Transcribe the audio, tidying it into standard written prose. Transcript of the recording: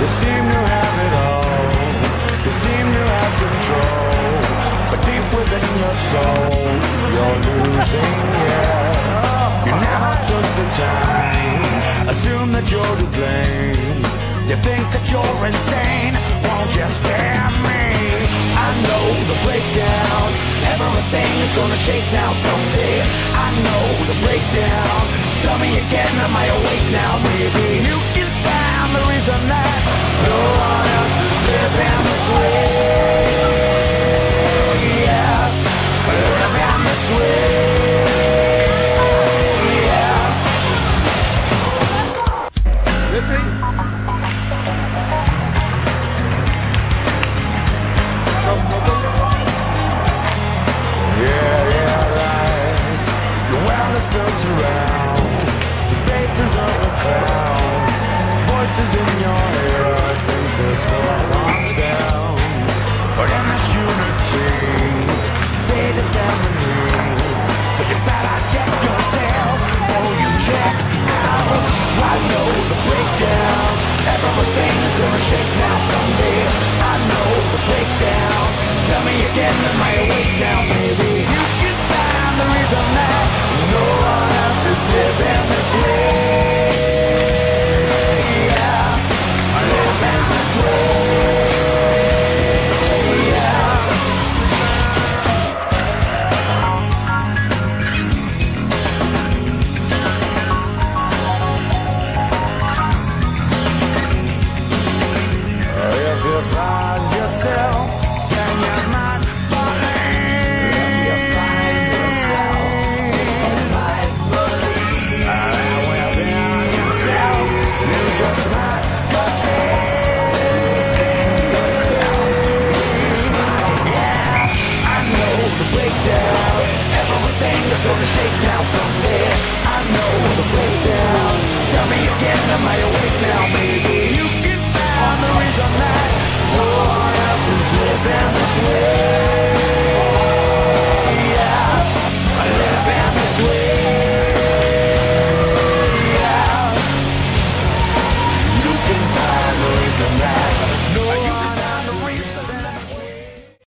You seem to have it all, you seem to have control, but deep within your soul, you're losing, yeah. You never took the time, assume that you're to blame. You think that you're insane, won't you spare me? I know the breakdown, everything is gonna shake now someday. I know the breakdown, tell me again, am I awake now, baby? You can find the reason that no one else is living this way, yeah. Living this way, yeah. Rippy? Yeah, right. Your wellness built around the faces of the crowd, voices in your ear. I think this world wants down, but in this unity, they discriminate. So you better check yourself, or you check out. I know the breakdown, everything is gonna shake now someday. I know the breakdown, tell me again, am I awake now, baby? You can find the reason.